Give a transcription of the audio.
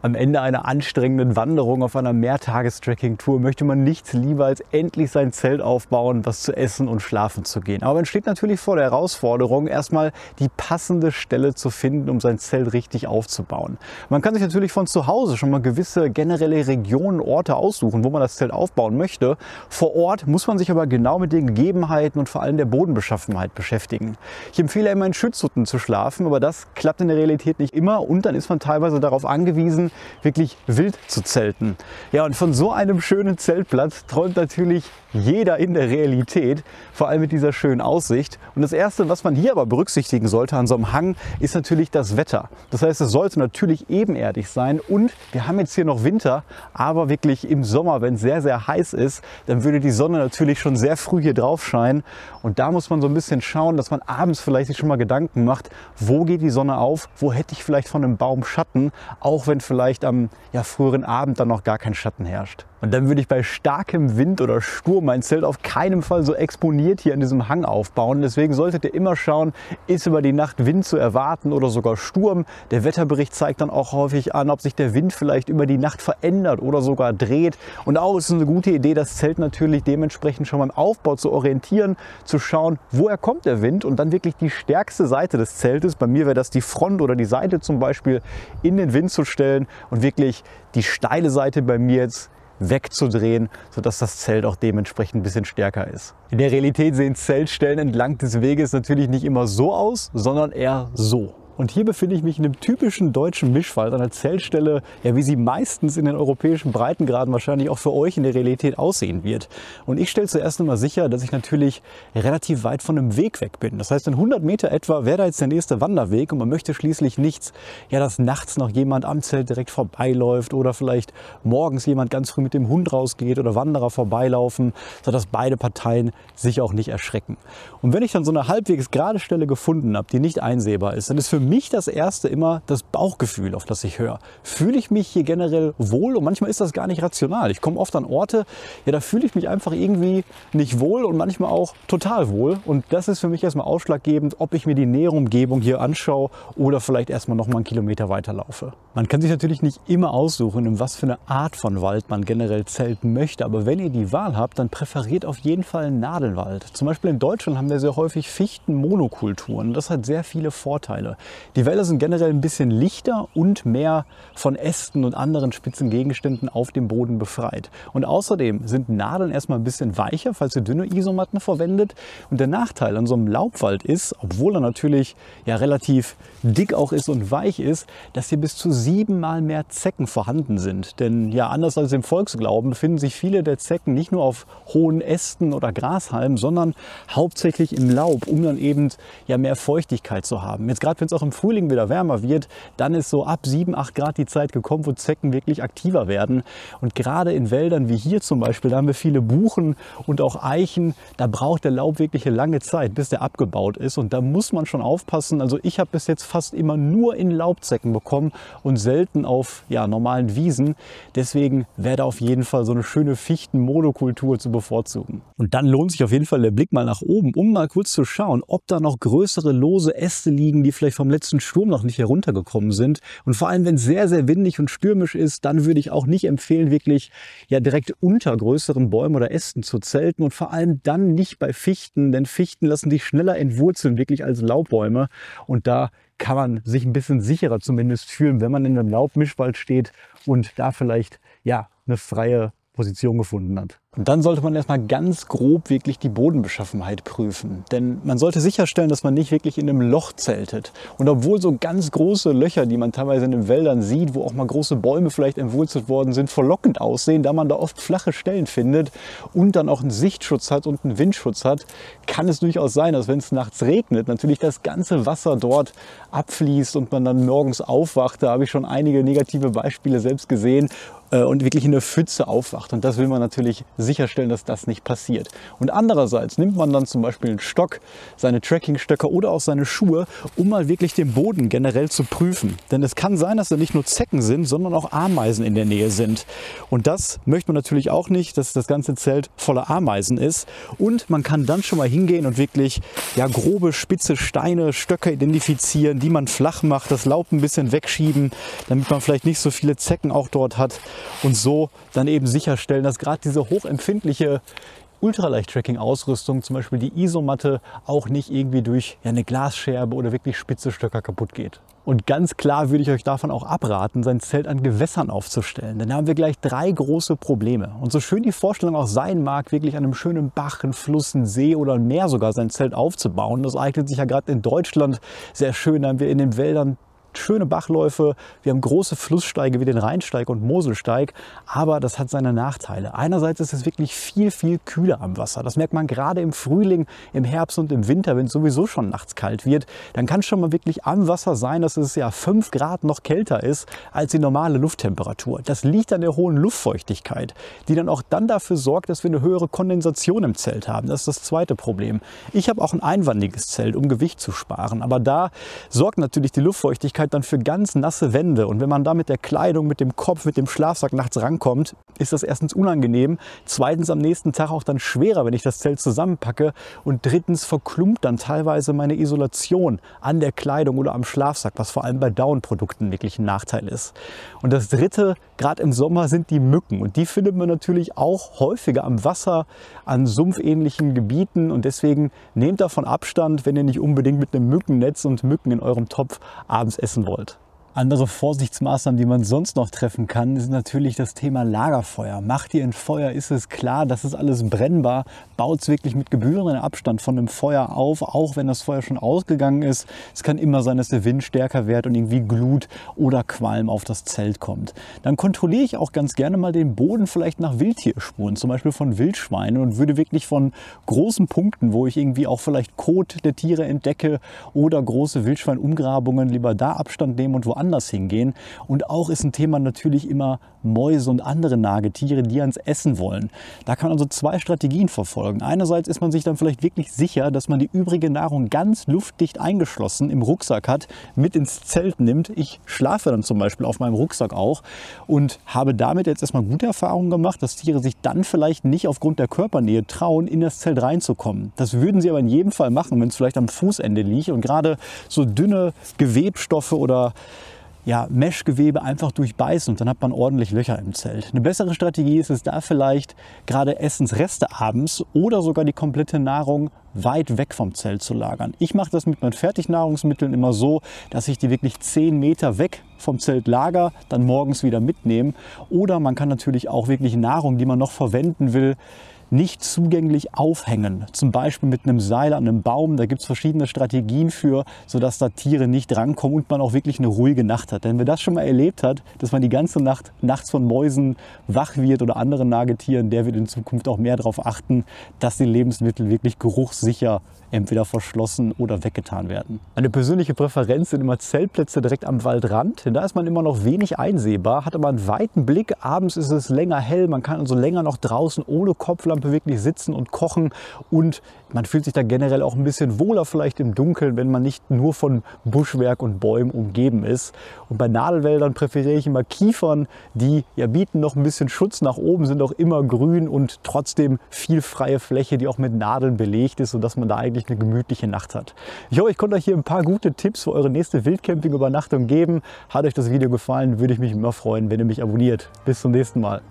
Am Ende einer anstrengenden Wanderung auf einer Mehrtages-Trekking-Tour möchte man nichts lieber als endlich sein Zelt aufbauen, was zu essen und schlafen zu gehen. Aber man steht natürlich vor der Herausforderung, erstmal die passende Stelle zu finden, um sein Zelt richtig aufzubauen. Man kann sich natürlich von zu Hause schon mal gewisse generelle Regionen, Orte aussuchen, wo man das Zelt aufbauen möchte. Vor Ort muss man sich aber genau mit den Gegebenheiten und vor allem der Bodenbeschaffenheit beschäftigen. Ich empfehle immer in Schutzhutten zu schlafen, aber das klappt in der Realität nicht immer und dann ist man teilweise darauf angewiesen, wirklich wild zu zelten. Ja, und von so einem schönen Zeltplatz träumt natürlich jeder in der Realität, vor allem mit dieser schönen Aussicht. Und das Erste, was man hier aber berücksichtigen sollte an so einem Hang, ist natürlich das Wetter. Das heißt, es sollte natürlich ebenerdig sein und wir haben jetzt hier noch Winter, aber wirklich im Sommer, wenn es sehr, sehr heiß ist, dann würde die Sonne natürlich schon sehr früh hier drauf scheinen. Und da muss man so ein bisschen schauen, dass man abends vielleicht sich schon mal Gedanken macht, wo geht die Sonne auf, wo hätte ich vielleicht von einem Baum Schatten, auch wenn vielleicht am früheren Abend dann noch gar kein Schatten herrscht. Und dann würde ich bei starkem Wind oder Sturm mein Zelt auf keinen Fall so exponiert hier an diesem Hang aufbauen. Deswegen solltet ihr immer schauen, ist über die Nacht Wind zu erwarten oder sogar Sturm. Der Wetterbericht zeigt dann auch häufig an, ob sich der Wind vielleicht über die Nacht verändert oder sogar dreht. Und auch ist es eine gute Idee, das Zelt natürlich dementsprechend schon beim Aufbau zu orientieren, zu schauen, woher kommt der Wind und dann wirklich die stärkste Seite des Zeltes, bei mir wäre das die Front oder die Seite zum Beispiel, in den Wind zu stellen und wirklich die steile Seite bei mir jetzt wegzudrehen, sodass das Zelt auch dementsprechend ein bisschen stärker ist. In der Realität sehen Zeltstellen entlang des Weges natürlich nicht immer so aus, sondern eher so. Und hier befinde ich mich in einem typischen deutschen Mischwald, einer Zeltstelle, ja, wie sie meistens in den europäischen Breitengraden wahrscheinlich auch für euch in der Realität aussehen wird. Und ich stelle zuerst einmal sicher, dass ich natürlich relativ weit von einem Weg weg bin. Das heißt, in 100 Meter etwa wäre da jetzt der nächste Wanderweg und man möchte schließlich nichts, ja, dass nachts noch jemand am Zelt direkt vorbeiläuft oder vielleicht morgens jemand ganz früh mit dem Hund rausgeht oder Wanderer vorbeilaufen, sodass beide Parteien sich auch nicht erschrecken. Und wenn ich dann so eine halbwegs gerade Stelle gefunden habe, die nicht einsehbar ist, dann ist für mich das Erste immer das Bauchgefühl, auf das ich höre. Fühle ich mich hier generell wohl? Und manchmal ist das gar nicht rational. Ich komme oft an Orte, ja, da fühle ich mich einfach irgendwie nicht wohl und manchmal auch total wohl. Und das ist für mich erstmal ausschlaggebend, ob ich mir die nähere Umgebung hier anschaue oder vielleicht erstmal noch mal einen Kilometer weiterlaufe. Man kann sich natürlich nicht immer aussuchen, in was für eine Art von Wald man generell zelten möchte. Aber wenn ihr die Wahl habt, dann präferiert auf jeden Fall einen Nadelwald. Zum Beispiel in Deutschland haben wir sehr häufig Fichtenmonokulturen. Das hat sehr viele Vorteile. Die Wälder sind generell ein bisschen lichter und mehr von Ästen und anderen spitzen Gegenständen auf dem Boden befreit. Und außerdem sind Nadeln erstmal ein bisschen weicher, falls ihr dünne Isomatten verwendet. Und der Nachteil an so einem Laubwald ist, obwohl er natürlich ja relativ dick auch ist und weich ist, dass hier bis zu 7-mal mehr Zecken vorhanden sind. Denn ja, anders als im Volksglauben befinden sich viele der Zecken nicht nur auf hohen Ästen oder Grashalmen, sondern hauptsächlich im Laub, um dann eben ja mehr Feuchtigkeit zu haben. Jetzt gerade wenn es auch im Frühling wieder wärmer wird, dann ist so ab 7, 8 Grad die Zeit gekommen, wo Zecken wirklich aktiver werden. Und gerade in Wäldern wie hier zum Beispiel, da haben wir viele Buchen und auch Eichen, da braucht der Laub wirklich eine lange Zeit, bis der abgebaut ist. Und da muss man schon aufpassen. Also ich habe bis jetzt fast immer nur in Laubzecken bekommen und selten auf normalen Wiesen. Deswegen wäre da auf jeden Fall so eine schöne Fichtenmonokultur zu bevorzugen. Und dann lohnt sich auf jeden Fall der Blick mal nach oben, um mal kurz zu schauen, ob da noch größere lose Äste liegen, die vielleicht vom letzten Sturm noch nicht heruntergekommen sind. Und vor allem, wenn es sehr, sehr windig und stürmisch ist, dann würde ich auch nicht empfehlen, wirklich direkt unter größeren Bäumen oder Ästen zu zelten und vor allem dann nicht bei Fichten, denn Fichten lassen sich schneller entwurzeln, wirklich als Laubbäume. Und da kann man sich ein bisschen sicherer zumindest fühlen, wenn man in einem Laubmischwald steht und da vielleicht eine freie Position gefunden hat. Und dann sollte man erstmal ganz grob wirklich die Bodenbeschaffenheit prüfen. Denn man sollte sicherstellen, dass man nicht wirklich in einem Loch zeltet. Und obwohl so ganz große Löcher, die man teilweise in den Wäldern sieht, wo auch mal große Bäume vielleicht entwurzelt worden sind, verlockend aussehen, da man da oft flache Stellen findet und dann auch einen Sichtschutz hat und einen Windschutz hat, kann es durchaus sein, dass wenn es nachts regnet, natürlich das ganze Wasser dort abfließt und man dann morgens aufwacht. Da habe ich schon einige negative Beispiele selbst gesehen und wirklich in der Pfütze aufwacht. Und das will man natürlich sicherstellen, dass das nicht passiert. Und andererseits nimmt man dann zum Beispiel einen Stock, seine Trekkingstöcke oder auch seine Schuhe, um mal wirklich den Boden generell zu prüfen. Denn es kann sein, dass da nicht nur Zecken sind, sondern auch Ameisen in der Nähe sind. Und das möchte man natürlich auch nicht, dass das ganze Zelt voller Ameisen ist. Und man kann dann schon mal hingehen und wirklich grobe, spitze Steine, Stöcke identifizieren, die man flach macht, das Laub ein bisschen wegschieben, damit man vielleicht nicht so viele Zecken auch dort hat. Und so dann eben sicherstellen, dass gerade diese hochempfindliche Ultraleicht-Tracking-Ausrüstung, zum Beispiel die Isomatte, auch nicht irgendwie durch eine Glasscherbe oder wirklich spitze Stöcker kaputt geht. Und ganz klar würde ich euch davon auch abraten, sein Zelt an Gewässern aufzustellen. Denn da haben wir gleich 3 große Probleme. Und so schön die Vorstellung auch sein mag, wirklich an einem schönen Bach, einem Fluss, einem See oder ein Meer sogar sein Zelt aufzubauen, das eignet sich ja gerade in Deutschland sehr schön. Da haben wir in den Wäldern schöne Bachläufe, wir haben große Flusssteige wie den Rheinsteig und Moselsteig, aber das hat seine Nachteile. Einerseits ist es wirklich viel, viel kühler am Wasser. Das merkt man gerade im Frühling, im Herbst und im Winter, wenn es sowieso schon nachts kalt wird. Dann kann es schon mal wirklich am Wasser sein, dass es ja 5 Grad noch kälter ist als die normale Lufttemperatur. Das liegt an der hohen Luftfeuchtigkeit, die dann auch dann dafür sorgt, dass wir eine höhere Kondensation im Zelt haben. Das ist das zweite Problem. Ich habe auch ein einwandiges Zelt, um Gewicht zu sparen, aber da sorgt natürlich die Luftfeuchtigkeit dann für ganz nasse Wände. Und wenn man da mit der Kleidung, mit dem Kopf, mit dem Schlafsack nachts rankommt, ist das erstens unangenehm, zweitens am nächsten Tag auch dann schwerer, wenn ich das Zelt zusammenpacke und drittens verklumpt dann teilweise meine Isolation an der Kleidung oder am Schlafsack, was vor allem bei Down-Produkten wirklich ein Nachteil ist. Und das dritte, gerade im Sommer, sind die Mücken. Und die findet man natürlich auch häufiger am Wasser, an sumpfähnlichen Gebieten. Und deswegen nehmt davon Abstand, wenn ihr nicht unbedingt mit einem Mückennetz und Mücken in eurem Topf abends essen wollt. Andere Vorsichtsmaßnahmen, die man sonst noch treffen kann, ist natürlich das Thema Lagerfeuer. Macht ihr ein Feuer, ist es klar, das ist alles brennbar. Baut es wirklich mit gebührendem Abstand von dem Feuer auf, auch wenn das Feuer schon ausgegangen ist. Es kann immer sein, dass der Wind stärker wird und irgendwie Glut oder Qualm auf das Zelt kommt. Dann kontrolliere ich auch ganz gerne mal den Boden vielleicht nach Wildtierspuren, zum Beispiel von Wildschweinen, und würde wirklich von großen Punkten, wo ich irgendwie auch vielleicht Kot der Tiere entdecke oder große Wildschweinumgrabungen, lieber da Abstand nehmen und woanders hingehen. Und auch ist ein Thema natürlich immer Mäuse und andere Nagetiere, die ans Essen wollen. Da kann man also 2 Strategien verfolgen. Einerseits ist man sich dann vielleicht wirklich sicher, dass man die übrige Nahrung ganz luftdicht eingeschlossen im Rucksack hat, mit ins Zelt nimmt. Ich schlafe dann zum Beispiel auf meinem Rucksack auch und habe damit jetzt erstmal gute Erfahrungen gemacht, dass Tiere sich dann vielleicht nicht aufgrund der Körpernähe trauen, in das Zelt reinzukommen. Das würden sie aber in jedem Fall machen, wenn es vielleicht am Fußende liegt und gerade so dünne Gewebstoffe oder Meshgewebe einfach durchbeißen, und dann hat man ordentlich Löcher im Zelt. Eine bessere Strategie ist es da vielleicht, gerade Essensreste abends oder sogar die komplette Nahrung weit weg vom Zelt zu lagern. Ich mache das mit meinen Fertignahrungsmitteln immer so, dass ich die wirklich 10 Meter weg vom Zelt lager, dann morgens wieder mitnehme. Oder man kann natürlich auch wirklich Nahrung, die man noch verwenden will, nicht zugänglich aufhängen. Zum Beispiel mit einem Seil an einem Baum. Da gibt es verschiedene Strategien für, sodass da Tiere nicht rankommen und man auch wirklich eine ruhige Nacht hat. Denn wer das schon mal erlebt hat, dass man die ganze Nacht nachts von Mäusen wach wird oder anderen Nagetieren, der wird in Zukunft auch mehr darauf achten, dass die Lebensmittel wirklich geruchssicher entweder verschlossen oder weggetan werden. Eine persönliche Präferenz sind immer Zeltplätze direkt am Waldrand, denn da ist man immer noch wenig einsehbar, hat aber einen weiten Blick. Abends ist es länger hell, man kann also länger noch draußen ohne Kopflampe wirklich sitzen und kochen, und man fühlt sich da generell auch ein bisschen wohler vielleicht im Dunkeln, wenn man nicht nur von Buschwerk und Bäumen umgeben ist. Und bei Nadelwäldern präferiere ich immer Kiefern, die bieten noch ein bisschen Schutz nach oben, sind auch immer grün und trotzdem viel freie Fläche, die auch mit Nadeln belegt ist, sodass man da eigentlich eine gemütliche Nacht hat. Ich hoffe, ich konnte euch hier ein paar gute Tipps für eure nächste Wildcamping-Übernachtung geben. Hat euch das Video gefallen, würde ich mich immer freuen, wenn ihr mich abonniert. Bis zum nächsten Mal.